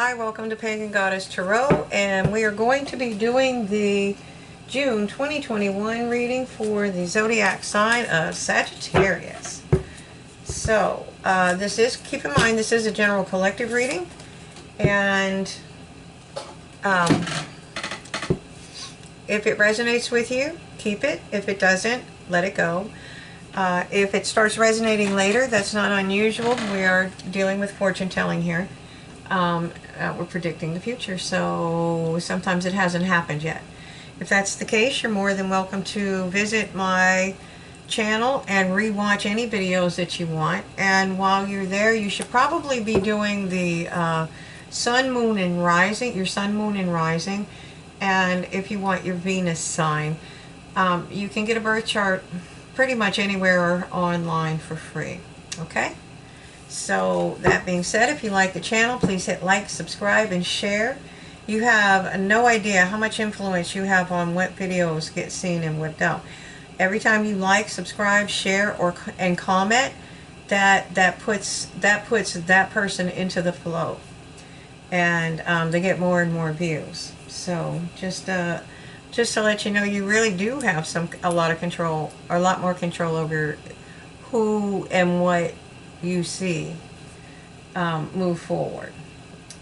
Hi, welcome to Pagan Goddess Tarot, and we are going to be doing the June 2021 reading for the zodiac sign of Sagittarius. So, keep in mind, this is a general collective reading, and if it resonates with you, keep it. If it doesn't, let it go. If it starts resonating later, that's not unusual. We are dealing with fortune telling here. We're predicting the future, so sometimes it hasn't happened yet. If that's the case, you're more than welcome to visit my channel and rewatch any videos that you want. And while you're there, you should probably be doing the sun, moon, and rising, your sun, moon, and rising. And if you want your Venus sign, you can get a birth chart pretty much anywhere online for free. Okay? So that being said, if you like the channel, please hit like, subscribe, and share. You have no idea how much influence you have on what videos get seen and what don't. Every time you like, subscribe, share, and comment, that puts that person into the flow, and they get more and more views. So just to let you know, you really do have a lot of control, or a lot more control over who and what you see move forward.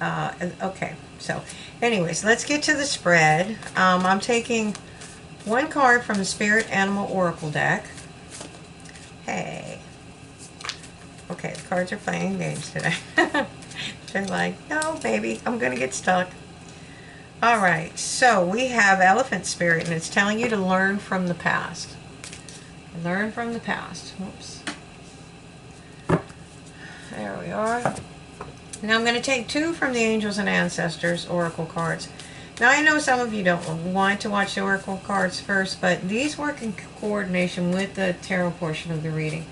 Okay, so anyways, let's get to the spread. I'm taking one card from the Spirit Animal Oracle deck. Hey. Okay, the cards are playing games today. They're like, no, baby, I'm gonna get stuck. Alright, so we have Elephant Spirit, and it's telling you to learn from the past. Learn from the past. Oops. There we are. Now I'm going to take two from the Angels and Ancestors Oracle cards. Now I know some of you don't want to watch the Oracle cards first, but these work in coordination with the tarot portion of the reading.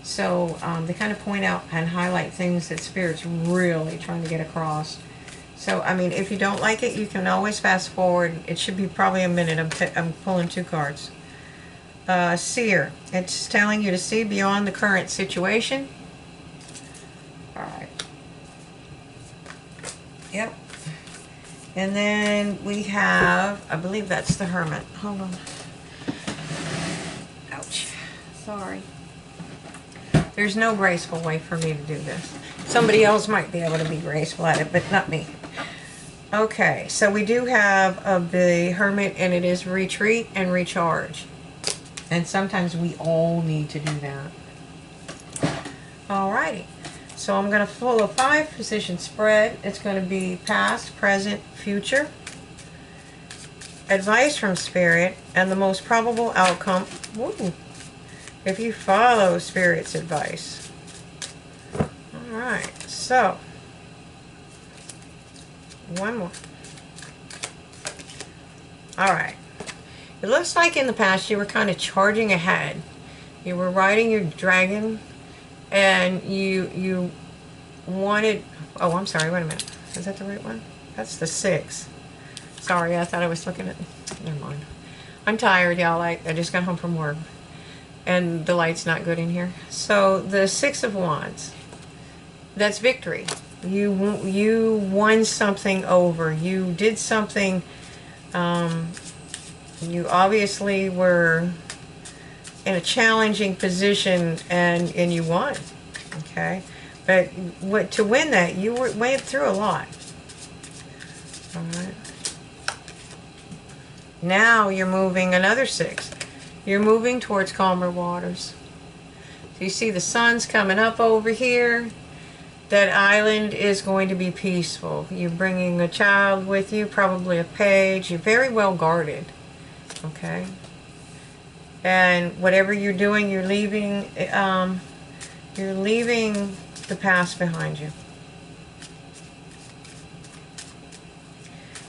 So they kind of point out and highlight things that Spirit's really trying to get across. So, I mean, if you don't like it, you can always fast forward. It should be probably a minute. I'm pulling two cards. Seer. It's telling you to see beyond the current situation. Alright. Yep. And then we have, I believe that's the Hermit. Hold on. Ouch. Sorry. There's no graceful way for me to do this. Somebody else might be able to be graceful at it, but not me. Okay, so we do have the Hermit, and it is retreat and recharge. And sometimes we all need to do that. Alrighty. So I'm going to pull a 5-position spread. It's going to be past, present, future. Advice from Spirit, and the most probable outcome. Woo, if you follow Spirit's advice. Alright, so one more. Alright. It looks like in the past you were kind of charging ahead. You were riding your dragon, and you wanted... Oh, I'm sorry, wait a minute. Is that the right one? That's the 6. Sorry, I thought I was looking at... Never mind. I'm tired, y'all. I just got home from work, and the light's not good in here. So, the 6 of Wands. That's victory. You won something over. You did something... you obviously were in a challenging position, and you won. Okay, but to win that, you went through a lot. All right. Now you're moving another 6. You're moving towards calmer waters. So you see the sun's coming up over here. That island is going to be peaceful. You're bringing a child with you, probably a page. You're very well guarded. Okay. And whatever you're doing, you're leaving the past behind you.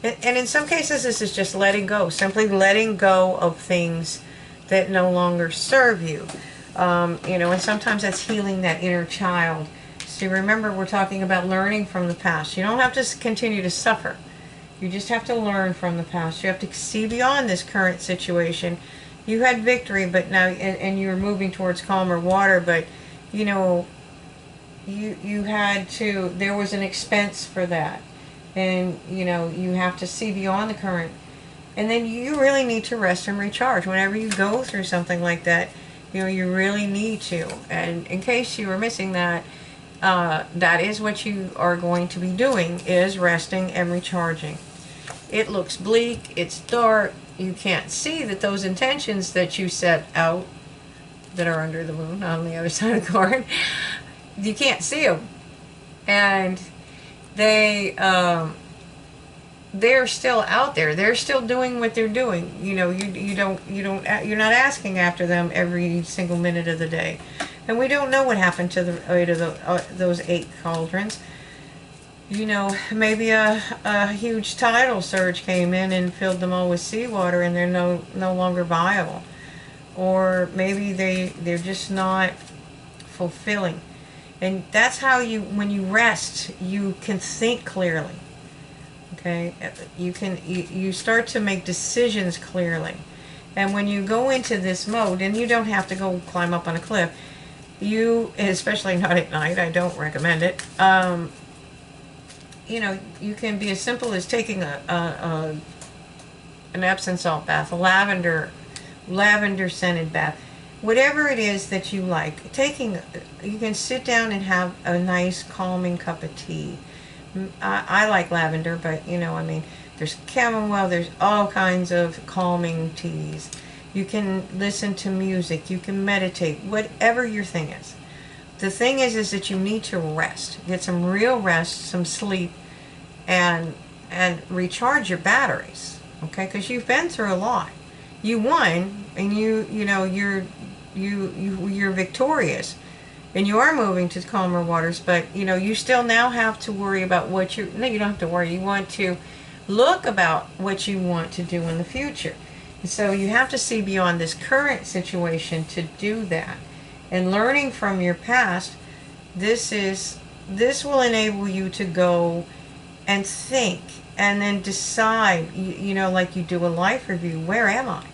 And in some cases, this is just letting go. Simply letting go of things that no longer serve you. And sometimes that's healing that inner child. So remember, we're talking about learning from the past. You don't have to continue to suffer. You just have to learn from the past. You have to see beyond this current situation. You had victory, but now, and you're moving towards calmer water, but, you had to, there was an expense for that. And, you know, you have to see beyond the current. And then you really need to rest and recharge. Whenever you go through something like that, you know, you really need to. And in case you were missing that, that is what you are going to be doing, is resting and recharging. It looks bleak, it's dark, you can't see that those intentions that you set out that are under the moon on the other side of the card, you can't see them. And they're still out there. They're still doing what they're doing. You know, you're not asking after them every single minute of the day. And we don't know what happened to those 8 cauldrons. You know, maybe a huge tidal surge came in and filled them all with seawater, and they're no longer viable. Or maybe they're just not fulfilling. And that's how when you rest, you can think clearly. Okay, you start to make decisions clearly. And when you go into this mode, and you don't have to go climb up on a cliff, especially not at night, I don't recommend it. You know, you can be as simple as taking an Epsom salt bath, a lavender scented bath, whatever it is that you like. You can sit down and have a nice calming cup of tea. I like lavender, but you know, I mean, there's chamomile, there's all kinds of calming teas. You can listen to music, you can meditate, whatever your thing is. The thing is that you need to rest. Get some real rest, some sleep, and recharge your batteries. Okay, because you've been through a lot. You won, and you're victorious, and you are moving to calmer waters. But you know, you still now have to worry about no, you don't have to worry. You want to look about what you want to do in the future. And so you have to see beyond this current situation to do that. And learning from your past, this will enable you to go and think and then decide, you know, like you do a life review. Where am I?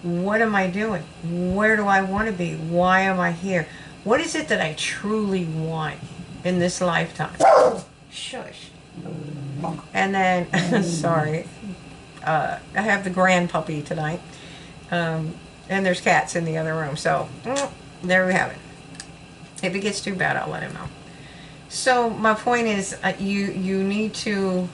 What am I doing? Where do I want to be? Why am I here? What is it that I truly want in this lifetime? Shush. And then, sorry, I have the grand puppy tonight. And there's cats in the other room. So, there we have it. If it gets too bad, I'll let him know. So my point is, you need to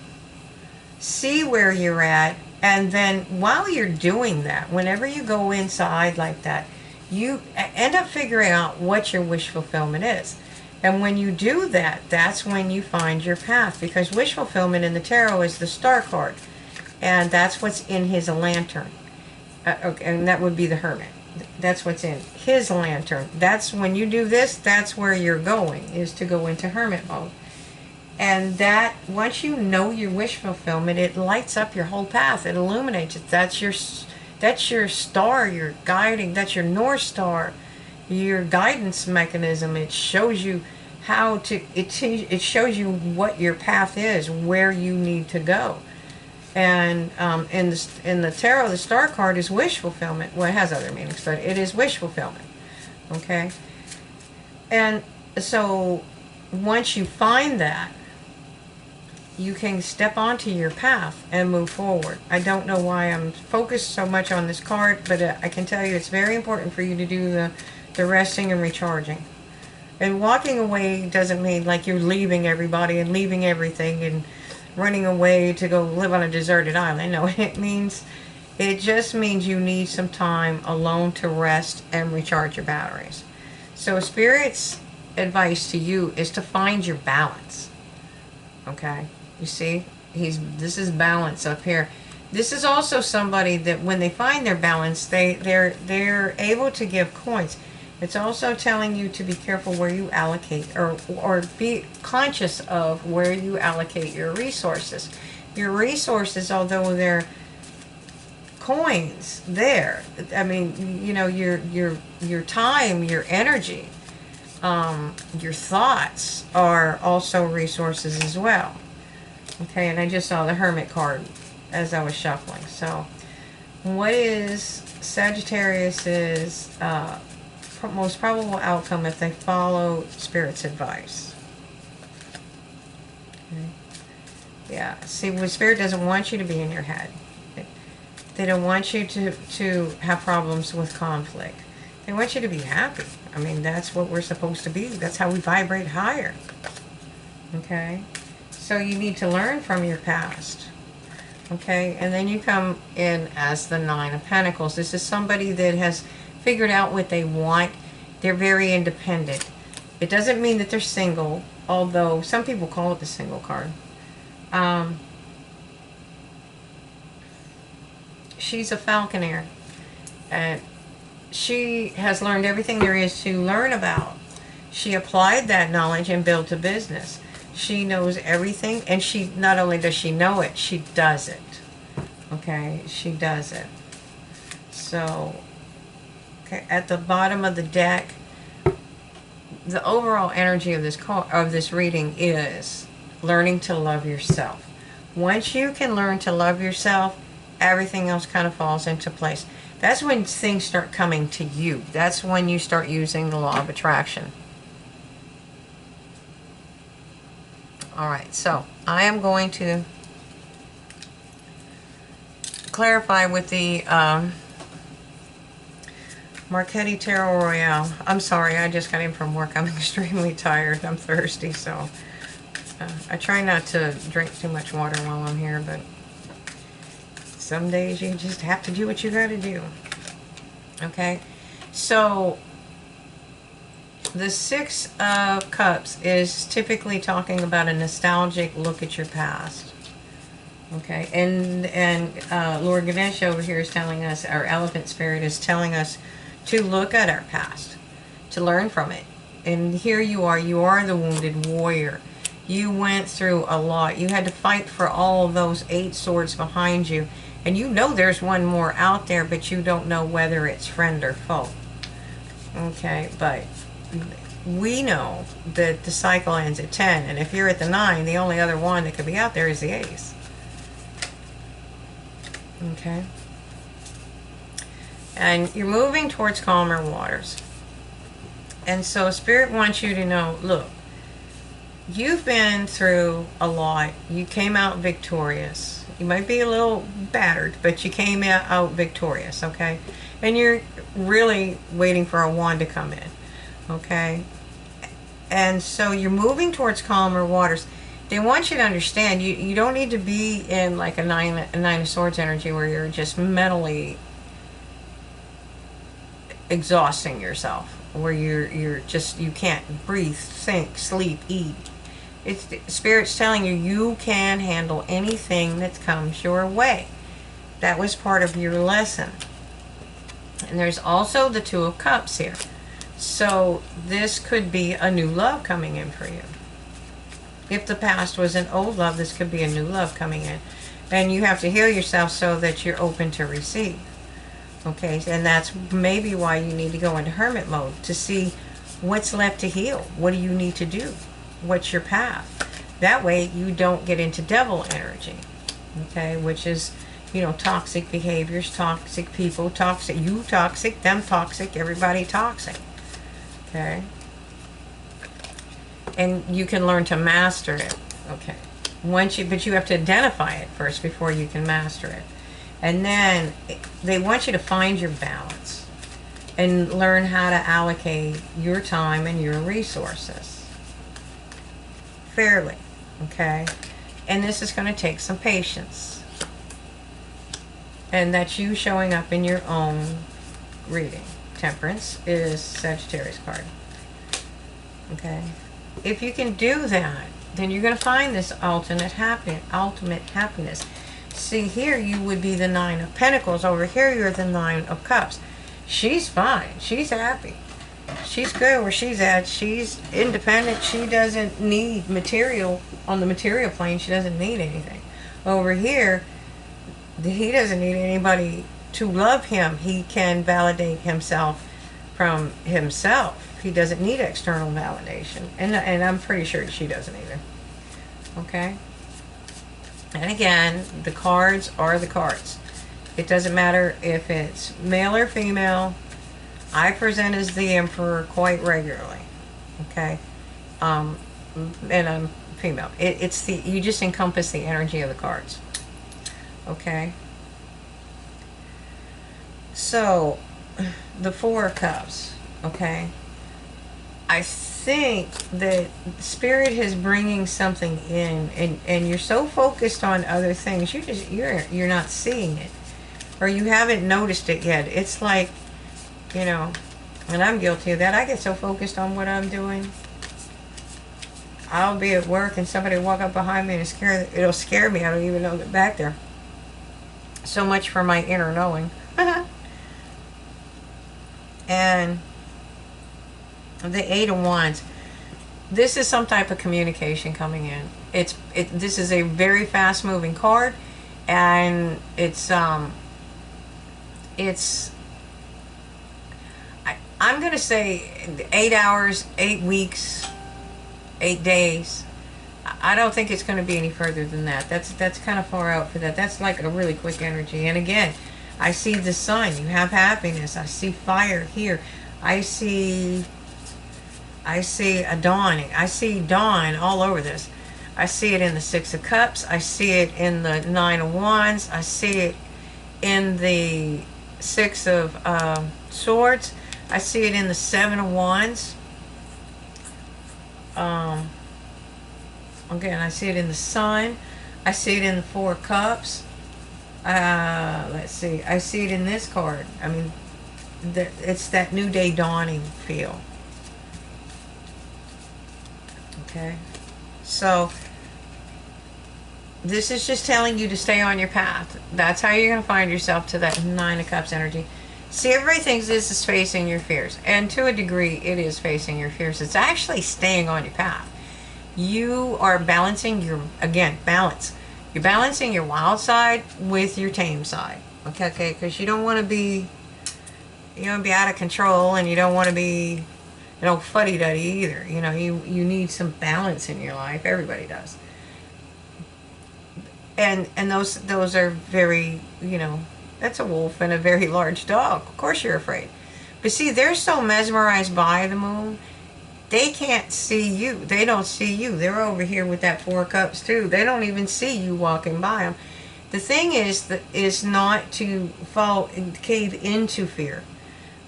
see where you're at, and then while you're doing that, whenever you go inside like that, you end up figuring out what your wish fulfillment is. And when you do that, that's when you find your path, because wish fulfillment in the tarot is the star card, and that's what's in his lantern. Okay, and that would be the Hermit. That's what's in his lantern. That's when you do this, that's where you're going, is to go into hermit mode. And that, once you know your wish fulfillment, it lights up your whole path. It illuminates it. That's your star, your guiding, that's your North Star, your guidance mechanism. It shows you it shows you what your path is, where you need to go. And in the tarot, the star card is wish fulfillment. Well, it has other meanings, but it is wish fulfillment. Okay? And so once you find that, you can step onto your path and move forward. I don't know why I'm focused so much on this card, but I can tell you it's very important for you to do the resting and recharging. And walking away doesn't mean like you're leaving everybody and leaving everything and running away to go live on a deserted island. No, it just means you need some time alone to rest and recharge your batteries. So Spirit's advice to you is to find your balance. Okay? You see? This is balance up here. This is also somebody that when they find their balance, they're able to give coins. It's also telling you to be careful where you allocate, or be conscious of where you allocate your resources. Your resources, although they're coins, I mean, you know, your time, your energy, your thoughts are also resources as well. Okay, and I just saw the Hermit card as I was shuffling. So, what is Sagittarius's most probable outcome if they follow Spirit's advice? Okay. Yeah. See, Spirit doesn't want you to be in your head. They don't want you to have problems with conflict. They want you to be happy. I mean, that's what we're supposed to be. That's how we vibrate higher. Okay? So you need to learn from your past. Okay? And then you come in as the Nine of Pentacles. This is somebody that has figured out what they want. They're very independent. It doesn't mean that they're single, although some people call it the single card. She's a falconer, and she has learned everything there is to learn about. She applied that knowledge and built a business. She knows everything, and she not only does she know it, she does it. Okay, she does it. So, okay, at the bottom of the deck, the overall energy of this reading is learning to love yourself. Once you can learn to love yourself, everything else kind of falls into place. That's when things start coming to you. That's when you start using the law of attraction. Alright, so I am going to clarify with the Marchetti Tarot Royale. I'm sorry, I just got in from work. I'm extremely tired. I'm thirsty, so I try not to drink too much water while I'm here, but some days you just have to do what you got to do. Okay, so the Six of Cups is typically talking about a nostalgic look at your past. Okay, and Lord Ganesh over here is telling us, our elephant spirit is telling us to look at our past, to learn from it. And here you are the wounded warrior. You went through a lot. You had to fight for all of those 8 swords behind you. And you know there's one more out there, but you don't know whether it's friend or foe. Okay, but we know that the cycle ends at 10. And if you're at the 9, the only other one that could be out there is the Ace. Okay. And you're moving towards calmer waters. And so Spirit wants you to know, look, you've been through a lot. You came out victorious. You might be a little battered, but you came out victorious, okay? And you're really waiting for a wand to come in, okay? And so you're moving towards calmer waters. They want you to understand, you don't need to be in like a nine of Swords energy where you're just mentally exhausting yourself, where you can't breathe, think, sleep, eat. It's Spirit's telling you you can handle anything that comes your way. That was part of your lesson. And there's also the Two of Cups here. So this could be a new love coming in for you. If the past was an old love, this could be a new love coming in. And you have to heal yourself so that you're open to receive. Okay, and that's maybe why you need to go into hermit mode, to see what's left to heal. What do you need to do? What's your path? That way you don't get into devil energy, okay, which is, you know, toxic behaviors, toxic people, toxic, you toxic, them toxic, everybody toxic, okay? And you can learn to master it, okay? But you have to identify it first before you can master it. And then they want you to find your balance and learn how to allocate your time and your resources fairly, okay? And this is going to take some patience. And that's you showing up in your own reading. Temperance is Sagittarius card, okay? If you can do that, then you're going to find this ultimate happiness. See, here you would be the Nine of Pentacles. Over here you're the Nine of Cups. She's fine. She's happy. She's good where she's at. She's independent. She doesn't need material. On the material plane, she doesn't need anything. Over here, he doesn't need anybody to love him. He can validate himself from himself. He doesn't need external validation. And I'm pretty sure she doesn't either. Okay? And again, the cards are the cards. It doesn't matter if it's male or female. I present as the Emperor quite regularly. Okay? And I'm female. It's the, you just encompass the energy of the cards. Okay. So, the Four of Cups. Okay. I think that Spirit is bringing something in, and you're so focused on other things, you're not seeing it, or you haven't noticed it yet. It's like, you know, and I'm guilty of that. I get so focused on what I'm doing. I'll be at work and somebody will walk up behind me and it'll scare me. I don't even know they're back there. So much for my inner knowing. And the Eight of Wands. This is some type of communication coming in. This is a very fast moving card, and I'm going to say 8 hours, 8 weeks, 8 days. I don't think it's going to be any further than that. That's kind of far out for that. That's like a really quick energy. And again, I see the sun. You have happiness. I see fire here. I see a dawning. I see dawn all over this. I see it in the Six of Cups. I see it in the Nine of Wands. I see it in the Six of Swords. I see it in the Seven of Wands. Again, I see it in the Sun. I see it in the Four of Cups. Let's see. I see it in this card. I mean, it's that new day dawning feel. Okay. So, this is just telling you to stay on your path. That's how you're going to find yourself to that Nine of Cups energy. See, everybody thinks this is facing your fears. And to a degree, it is facing your fears. It's actually staying on your path. You are balancing your, again, balance. You're balancing your wild side with your tame side. Okay, because you don't want to be out of control, and you don't want to be, fuddy-duddy either. You need some balance in your life. Everybody does. And those are very, that's a wolf and a very large dog. Of course you're afraid. But see, they're so mesmerized by the moon, they can't see you. They don't see you. They're over here with that Four of Cups too. They don't even see you walking by them. The thing is not to cave into fear.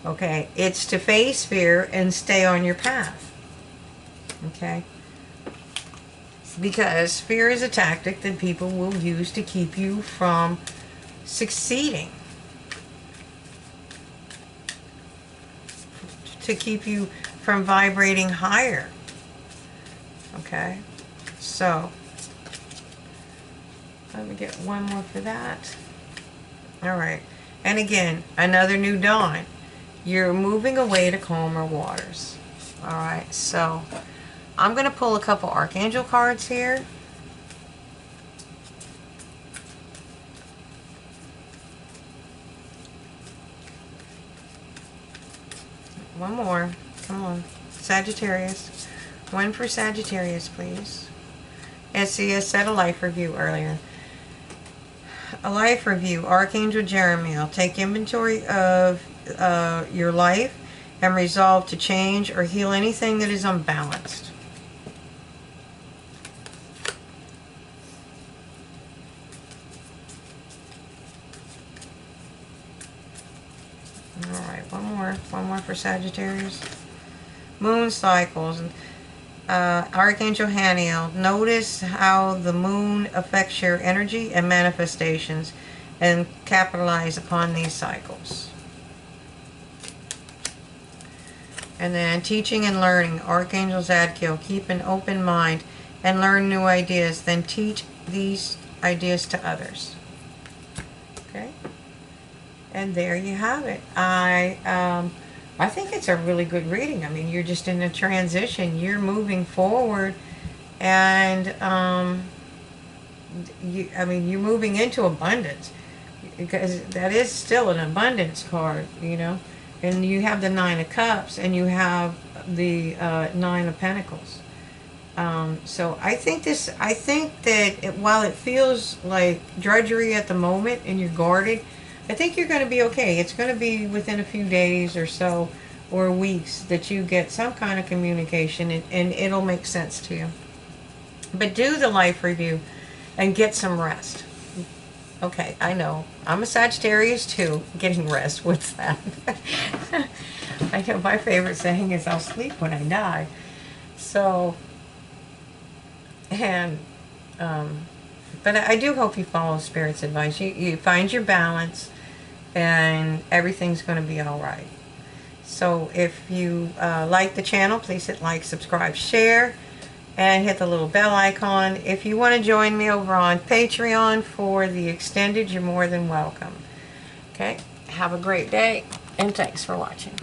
Okay? It's to face fear and stay on your path. Okay? Because fear is a tactic that people will use to keep you from succeeding. To keep you from vibrating higher. Okay? So, let me get one more for that. Alright. And again, another new dawn. You're moving away to calmer waters. Alright, so I'm going to pull a couple Archangel cards here. One more. Come on. Sagittarius. One for Sagittarius, please. And see, I said a life review earlier. A life review. Archangel Jeremiel. Take inventory of your life and resolve to change or heal anything that is unbalanced. Alright, one more for Sagittarius. Moon cycles. Archangel Haniel. Notice how the moon affects your energy and manifestations, and capitalize upon these cycles. And then teaching and learning. Archangel Zadkiel. Keep an open mind and learn new ideas. Then teach these ideas to others. Okay? And there you have it. I think it's a really good reading. I mean, you're just in a transition. You're moving forward, and you're moving into abundance, because that is still an abundance card, And you have the Nine of Cups, and you have the Nine of Pentacles. So I think that while it feels like drudgery at the moment and you're guarded, I think you're going to be okay. It's going to be within a few days or so, or weeks, that you get some kind of communication, and it'll make sense to you. But do the life review and get some rest. Okay, I know. I'm a Sagittarius too. Getting rest, what's that? I know my favorite saying is I'll sleep when I die. So, and, but I do hope you follow Spirit's advice. You find your balance and everything's going to be all right. So if you like the channel, please hit like, subscribe, share, and hit the little bell icon. If you want to join me over on Patreon for the extended, you're more than welcome. Okay, have a great day, and thanks for watching.